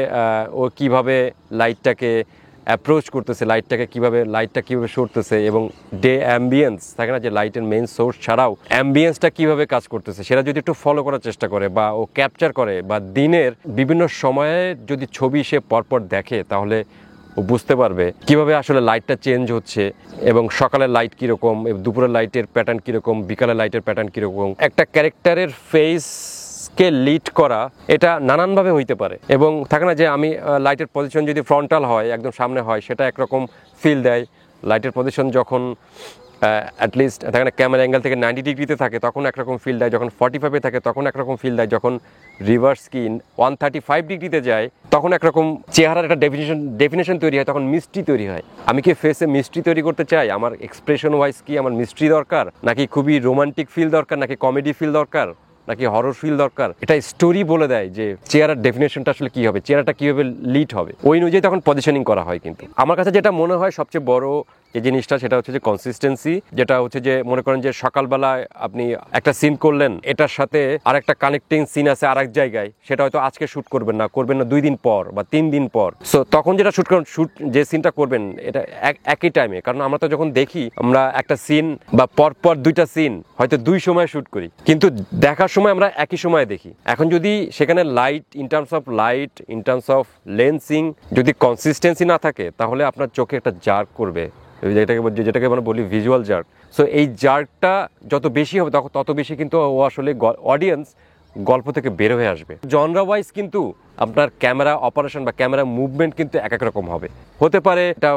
[SPEAKER 1] ও কিভাবে লাইটটাকে অ্যাপ্রোচ করতেছে, লাইটটা কীভাবে সরতেছে, এবং ডে অ্যাম্বিয়েন্স থাকে না যে লাইটের মেইন সোর্স ছাড়াও অ্যাম্বিয়েন্সটা কীভাবে কাজ করতেছে, সেটা যদি একটু ফলো করার চেষ্টা করে বা ও ক্যাপচার করে, বা দিনের বিভিন্ন সময়ে যদি ছবি সে পরপর দেখে, তাহলে ও বুঝতে পারবে কিভাবে আসলে লাইটটা চেঞ্জ হচ্ছে, এবং সকালের লাইট কীরকম, দুপুরের লাইটের প্যাটার্ন কীরকম, বিকালের লাইটের প্যাটার্ন কীরকম। একটা ক্যারেক্টারের ফেসকে লিড করা এটা নানানভাবে হইতে পারে, এবং থাকে না যে আমি লাইটের পজিশন যদি ফ্রন্টাল হয়, একদম সামনে হয়, সেটা একরকম ফিল দেয়। লাইটের পজিশন যখন অ্যাটলিস্ট থাকে না ক্যামেরা অ্যাঙ্গেল থেকে 90 ডিগ্রিতে থাকে তখন একরকম ফিল দেয়, যখন 45-এ থাকে তখন একরকম ফিল দেয়, যখন রিভার্স স্কিন 135 ডিগ্রিতে যায় তখন একরকম চেহারার একটা ডেফিনেশন তৈরি হয়, তখন মিস্ট্রি তৈরি হয়। আমি কি ফেসে মিস্ট্রি তৈরি করতে চাই? আমার এক্সপ্রেশন ওয়াইজ কি আমার মিস্ট্রি দরকার, নাকি খুবই রোমান্টিক ফিল দরকার, নাকি কমেডি ফিল দরকার, নাকি হরর ফিল দরকার? এটা স্টোরি বলে দেয় যে চেহারার ডেফিনেশনটা আসলে কি হবে, চেহারাটা কিভাবে লিড হবে, ওই অনুযায়ী তখন পজিশনিং করা হয়। কিন্তু আমার কাছে যেটা মনে হয় সবচেয়ে বড় যে জিনিসটা, সেটা হচ্ছে যে কনসিস্টেন্সি। যেটা হচ্ছে যে মনে করেন যে সকালবেলায় আপনি একটা সিন করলেন, এটার সাথে আরেকটা কানেক্টিং সিন আছে আরেক জায়গায়, সেটা হয়তো আজকে শুট করবেন না 2 দিন পর বা 3 দিন পর। সো তখন যেটা যে সিনটা করবেন এটা একই টাইমে, কারণ আমরা তো যখন দেখি, আমরা একটা সিন বা পরপর 2টা সিন হয়তো 2 সময় শুট করি, কিন্তু দেখার সময় আমরা একই সময়ে দেখি। এখন যদি সেখানে light, in terms of lensing যদি কনসিস্টেন্সি না থাকে, তাহলে আপনার চোখে একটা জার্ক করবে, যেটাকে আমরা বলি ভিজুয়াল জার্ক। সো এই জার্কটা যত বেশি হবে তত বেশি কিন্তু ও আসলে অডিয়েন্স গল্প থেকে বের হয়ে আসবে। জনরা ওয়াইজ কিন্তু আপনার ক্যামেরা অপারেশন বা ক্যামেরা মুভমেন্ট কিন্তু এক এক রকম হতে পারে এটা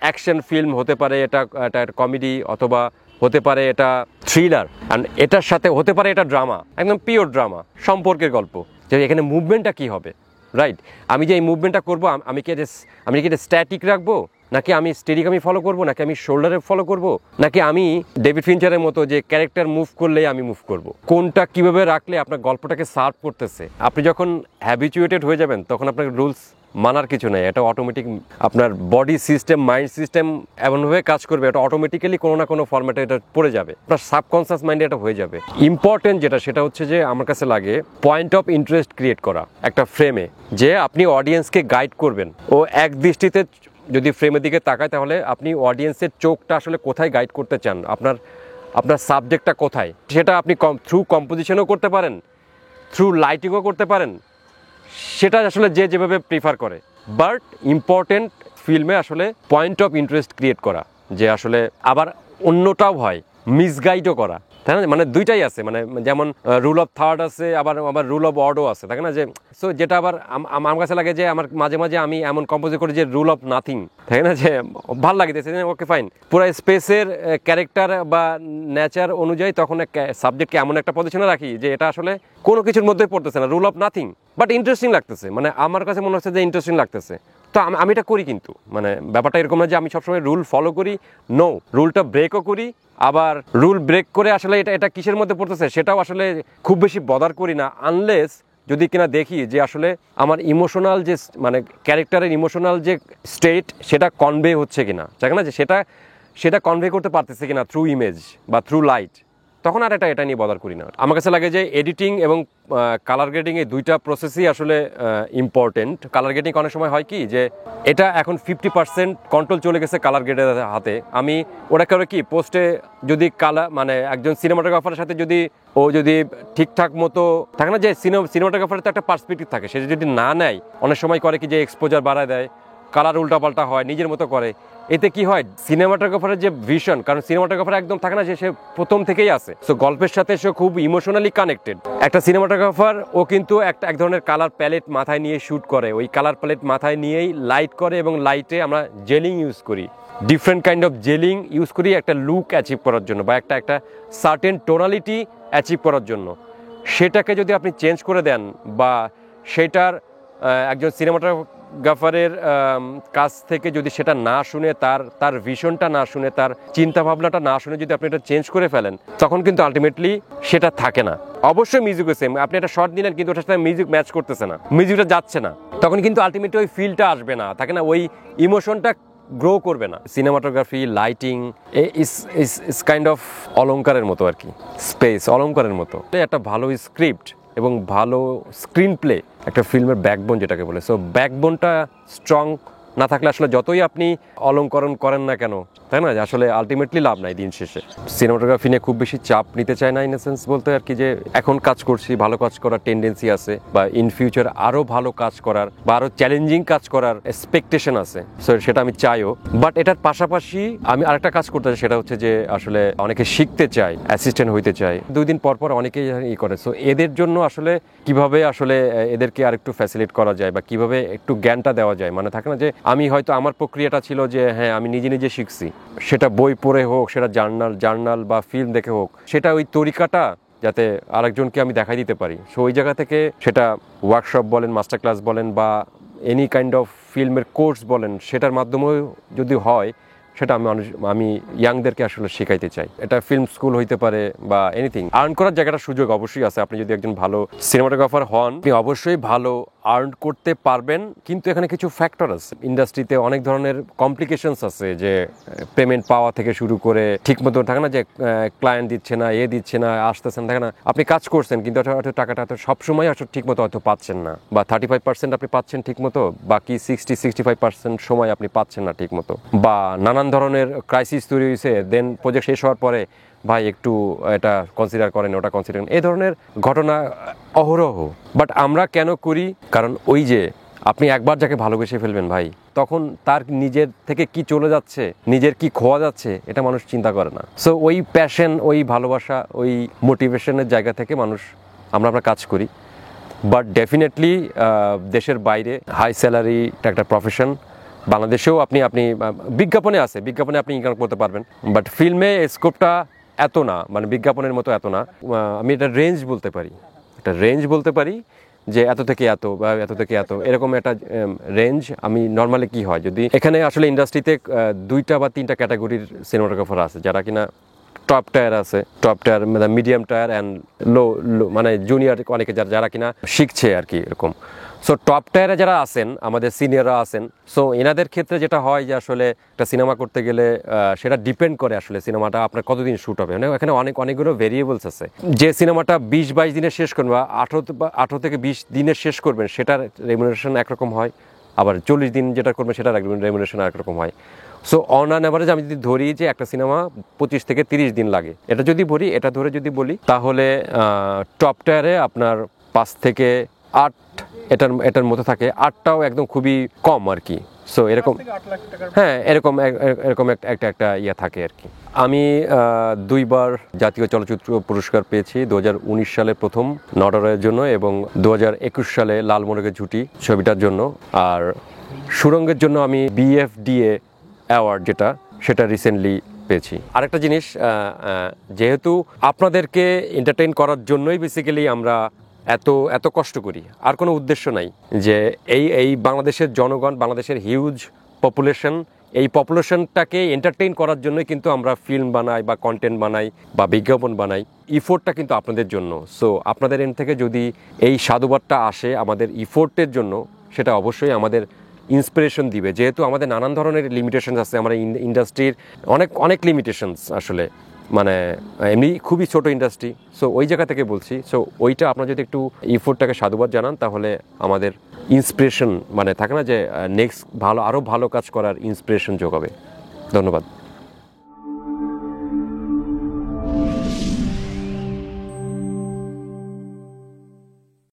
[SPEAKER 1] অ্যাকশন ফিল্ম, হতে পারে এটা কমেডি, অথবা হতে পারে এটা থ্রিলার, অ্যান্ড এটার সাথে হতে পারে এটা ড্রামা, একদম পিওর ড্রামা, সম্পর্কের গল্প। যে এখানে মুভমেন্টটা কি হবে, রাইট? আমি যে এই মুভমেন্টটা করবো, আমি কি এটা স্ট্যাটিক রাখবো, নাকি আমি স্টেডিকামি ফলো করবো, নাকি আমি শোল্ডারে ফলো করবো, নাকি আমি ডেভিড ফিঞ্চারের মতো যে ক্যারেক্টার মুভ করলেই আমি মুভ করবো, কোনটা কিভাবে রাখলে আপনার গল্পটাকে সার্ভ করতেছে। আপনি যখন হ্যাবিচুয়েটেড হয়ে যাবেন তখন আপনার রুলস মানার কিছু নেই, এটা অটোমেটিক আপনার বডি সিস্টেম, মাইন্ড সিস্টেম এমনভাবে কাজ করবে, এটা অটোমেটিক্যালি কোনো না কোনো ফরম্যাটে এটা পড়ে যাবে, আপনার সাবকনসিয়াস মাইন্ডে এটা হয়ে যাবে। ইম্পর্টেন্ট যেটা, সেটা হচ্ছে যে আমার কাছে লাগে পয়েন্ট অফ ইন্টারেস্ট ক্রিয়েট করা একটা ফ্রেমে, যে আপনি অডিয়েন্সকে গাইড করবেন। ও এক দৃষ্টিতে যদি ফ্রেমের দিকে তাকায়, তাহলে আপনি অডিয়েন্সের চোখটা আসলে কোথায় গাইড করতে চান, আপনার সাবজেক্টটা কোথায়, সেটা আপনি থ্রু কম্পোজিশনও করতে পারেন, থ্রু লাইটিংও করতে পারেন, সেটা আসলে যে যেভাবে প্রিফার করে। বাট ইম্পর্টেন্ট ফিল্মে আসলে পয়েন্ট অফ ইন্টারেস্ট ক্রিয়েট করা, যে আসলে আবার অন্যটাও হয়, মিসগাইডও করা, তাই না? মানে দুইটাই আছে, মানে যেমন রুল অফ থার্ড আছে, আবার রুল অফ অডও আছে, তাই না? যে সো যেটা আবার আমার কাছে লাগে যে আমার মাঝে মাঝে আমি এমন কম্পোজ করি যে রুল অফ নাথিং, তাই না? যে ভাল লাগতেছে, ওকে ফাইন, পুরো স্পেসের ক্যারেক্টার বা নেচার অনুযায়ী তখন সাবজেক্টকে এমন একটা পজিশনে রাখি যে এটা আসলে কোনো কিছুর মধ্যে পড়তেছে না, rule of nothing, but interesting লাগতেছে, মানে আমার কাছে মনে হচ্ছে যে ইন্টারেস্টিং লাগতেছে, তো আমি এটা করি। কিন্তু মানে ব্যাপারটা এরকম না যে আমি সবসময় রুল ফলো করি, নো, রুলটা ব্রেকও করি, আবার রুল ব্রেক করে আসলে এটা কিসের মধ্যে পড়তেছে সেটাও আসলে খুব বেশি বদার করি না, আনলেস যদি কিনা দেখি যে আসলে আমার ইমোশনাল যে মানে ক্যারেক্টারের ইমোশনাল যে স্টেট সেটা কনভে হচ্ছে কিনা, তাই না, যে সেটা কনভে করতে পারতেছে কিনা থ্রু ইমেজ বা থ্রু লাইট, তখন আর এটা নিয়ে বদার করি না। আমার কাছে লাগে যে এডিটিং এবং কালার গ্রেডিং এই দুইটা প্রসেসই আসলে ইম্পর্টেন্ট। কালার গ্রেডিং অনেক সময় হয় কি যে এটা এখন 50% কন্ট্রোল চলে গেছে কালার গ্রেডের হাতে। আমি ওটা করে কি পোস্টে যদি কালার মানে একজন সিনেমাটোগ্রাফারের সাথে যদি ঠিকঠাক মতো থাকে না, যে সিনেমাটোগ্রাফারের তো একটা পার্সপেক্টিভ থাকে, সে যদি না নেয় অনেক সময় করে কি যে এক্সপোজার বাড়ায় দেয়, কালার উল্টাপাল্টা হয়, নিজের মতো করে। এতে কি হয় সিনেমাটোগ্রাফারের যে ভিশন, কারণ সিনেমাটোগ্রাফার একদম থাকে না যে সে প্রথম থেকেই আছে, সো গল্পের সাথে সে খুব ইমোশনালি কানেক্টেড। একটা সিনেমাটোগ্রাফার ও কিন্তু এক ধরনের কালার প্যালেট মাথায় নিয়ে শ্যুট করে, ওই কালার প্যালেট মাথায় নিয়েই লাইট করে, এবং লাইটে আমরা জেলিং ইউজ করি, ডিফারেন্ট কাইন্ড অফ জেলিং ইউজ করি একটা লুক অ্যাচিভ করার জন্য বা একটা সার্টেন টোনালিটি অ্যাচিভ করার জন্য। সেটাকে যদি আপনি চেঞ্জ করে দেন বা সেটার একজন সিনেমাটোগ্রাফারের কাছ থেকে যদি সেটা না শুনে, তার ভিশনটা না শুনে, তার চিন্তাভাবনাটা না শুনে যদি আপনি এটা চেঞ্জ করে ফেলেন, তখন কিন্তু আলটিমেটলি সেটা থাকে না। অবশ্যই মিউজিকও সেম, আপনি একটা শর্ট দিলেন কিন্তু ওটার সাথে মিউজিক ম্যাচ করতেছে না, মিউজিকটা যাচ্ছে না, তখন কিন্তু আলটিমেটলি ওই ফিলটা আসবে না, থাকে না, ওই ইমোশনটা গ্রো করবে না। Cinematography, lighting is kind of অলংকারের মতো আর কি, স্পেস অলংকারের মতো। একটা ভালো স্ক্রিপ্ট এবং ভালো স্ক্রিন প্লে একটা ফিল্মের ব্যাকবোন যেটাকে বলে। সো ব্যাকবোনটা স্ট্রং না থাকলে আসলে যতই আপনি অলংকরণ করেন না কেন, তাই না, আসলে আলটিমেটলি লাভ নাই দিন শেষে। সিনেমাটোগ্রাফি নিয়ে খুব বেশি চাপ নিতে চায় না, ইন এ সেন্স বলতে আর কি, যে এখন কাজ করছি, ভালো কাজ করার টেন্ডেন্সি আছে, বা ইন ফিউচার আরও ভালো কাজ করার বা আরও চ্যালেঞ্জিং কাজ করার এক্সপেকটেশন আছে, সো সেটা আমি চাইও। বাট এটার পাশাপাশি আমি আরেকটা কাজ করতে চাই, সেটা হচ্ছে যে আসলে অনেকে শিখতে চায়, অ্যাসিস্ট্যান্ট হইতে চায়, 2 দিন পর পর অনেকেই করে। সো এদের জন্য আসলে কিভাবে আসলে এদেরকে আরেকটু ফ্যাসিলিট করা যায় বা কিভাবে একটু জ্ঞানটা দেওয়া যায়, মানে থাকে না যে আমি হয়তো আমার প্রক্রিয়াটা ছিল যে হ্যাঁ আমি নিজে শিখছি, সেটা বই পড়ে হোক, সেটা জার্নাল বা ফিল্ম দেখে হোক, সেটা ওই তরিকাটা যাতে আরেকজনকে আমি দেখাই দিতে পারি। সো ওই জায়গা থেকে সেটা ওয়ার্কশপ বলেন, মাস্টার ক্লাস বলেন, বা এনি কাইন্ড অফ ফিল্মের কোর্স বলেন, সেটার মাধ্যমেও যদি হয়, সেটা আমি ইয়াংদেরকে আসলে শেখাইতে চাই। এটা ফিল্ম স্কুল হইতে পারে বা এনিথিং। আর্ন করার জায়গাটা সুযোগ অবশ্যই আছে। আপনি যদি একজন ভালো সিনেমাটোগ্রাফার হন, আপনি অবশ্যই ভালো আর্ন করতে পারবেন, কিন্তু এখানে কিছু ফ্যাক্টর আছে। ইন্ডাস্ট্রিতে অনেক ধরনের কমপ্লিকেশনস আছে, যে পেমেন্ট পাওয়া থেকে শুরু করে ঠিকমতো থাকে না, যে ক্লায়েন্ট দিচ্ছে না, দিচ্ছে না, আসতেছেন, থাকে না, আপনি কাজ করছেন কিন্তু হয়তো টাকাটা হয়তো সবসময় আসলে ঠিকমতো হয়তো পাচ্ছেন না, বা 35% আপনি পাচ্ছেন ঠিকমতো, বাকি 65% সময় আপনি পাচ্ছেন না ঠিকমতো, বা নানান ধরনের ক্রাইসিস তৈরি হয়েছে, দেন প্রজেক্ট শেষ হওয়ার পরে ভাই একটু এটা কনসিডার করেন, ওটা কনসিডার করেন, এই ধরনের ঘটনা অহরহ। বাট আমরা কেন করি? কারণ ওই যে আপনি একবার যাকে ভালোবেসে ফেলবেন ভাই, তখন তার নিজের থেকে কি চলে যাচ্ছে, নিজের কি খোয়া যাচ্ছে, এটা মানুষ চিন্তা করে না। সো ওই প্যাশন, ওই ভালোবাসা, ওই মোটিভেশনের জায়গা থেকে আমরা কাজ করি। বাট ডেফিনেটলি দেশের বাইরে হাই স্যালারিটা একটা প্রফেশন। বাংলাদেশেও আপনি বিজ্ঞাপনে আপনি ইনকাম করতে পারবেন, বাট ফিল্মে স্কোপটা এত না, মানে বিজ্ঞাপনের মতো এত না। আমি এটা রেঞ্জ বলতে পারি যে এত থেকে এত বা এত থেকে এত, এরকম একটা রেঞ্জ। আমি নর্মালি কি হয়, যদি এখানে আসলে ইন্ডাস্ট্রিতে 2টা বা 3টা ক্যাটাগরির সিনেমাটোগ্রাফার আছে, যারা কিনা টপ টায়ার আছে, টপ টায়ার মানে মিডিয়াম টায়ার অ্যান্ড লো মানে জুনিয়র, অনেকে যারা কিনা শিখছে আর কি এরকম। সো টপ টায়ারে যারা আছেন, আমাদের সিনিয়ররা আছেন, সো এনাদের ক্ষেত্রে যেটা হয় যে আসলে একটা সিনেমা করতে গেলে সেটা ডিপেন্ড করে আসলে সিনেমাটা আপনার কতদিন শ্যুট হবে। মানে এখানে অনেকগুলো ভেরিয়েবলস আছে। যে সিনেমাটা 20-22 দিনে শেষ করবেন বা 18 থেকে 20 দিনে শেষ করবেন, সেটার রেমুনারেশন একরকম হয়, আবার 40 দিন যেটা করবেন সেটার রেমুনারেশন একরকম হয়। সো অন অ্যান অ্যাভারেজ আমি যদি ধরি যে একটা সিনেমা 25 থেকে 30 দিন লাগে, এটা ধরে যদি বলি, তাহলে টপ টায়ারে আপনার 5 থেকে 8 এটার মধ্যে থাকে। 8টাও একদম খুবই কম আর কি। সো এরকম, হ্যাঁ, এরকম একটা ইয়ে থাকে আর কি। আমি 2বার জাতীয় চলচ্চিত্র পুরস্কার পেয়েছি, 2019 সালে প্রথম নটরের জন্য এবং 2021 সালে লাল মোরগের ঝুঁটি ছবিটার জন্য। আর সুরঙ্গের জন্য আমি BFDA অ্যাওয়ার্ড সেটা রিসেন্টলি পেয়েছি। আরেকটা জিনিস, যেহেতু আপনাদেরকে এন্টারটেইন করার জন্যই বেসিক্যালি আমরা এত কষ্ট করি, আর কোনো উদ্দেশ্য নাই যে এই বাংলাদেশের জনগণ, বাংলাদেশের হিউজ পপুলেশন এই পপুলেশনটাকে এন্টারটেইন করার জন্যই কিন্তু আমরা ফিল্ম বানাই বা কন্টেন্ট বানাই বা বিজ্ঞাপন বানাই। ইফোর্টটা কিন্তু আপনাদের জন্য। সো আপনাদের এন্ড থেকে যদি এই সাধুবাদটা আসে আমাদের ইফোর্টের জন্য, সেটা অবশ্যই আমাদের ইন্সপিরেশন দিবে। যেহেতু আমাদের নানান ধরনের লিমিটেশনস আছে, আমরা ইন্ডাস্ট্রির অনেক অনেক লিমিটেশনস আসলে, মানে এমনি খুবই ছোট ইন্ডাস্ট্রি। সো ওই জায়গা থেকে বলছি। সো ওইটা আপনারা যদি একটু ইফোর্টটাকে সাধুবাদ জানান, তাহলে আমাদের ইন্সপিরেশন, মানে থাকে না যে নেক্সট আরও ভালো কাজ করার ইন্সপিরেশন যোগাবে। ধন্যবাদ।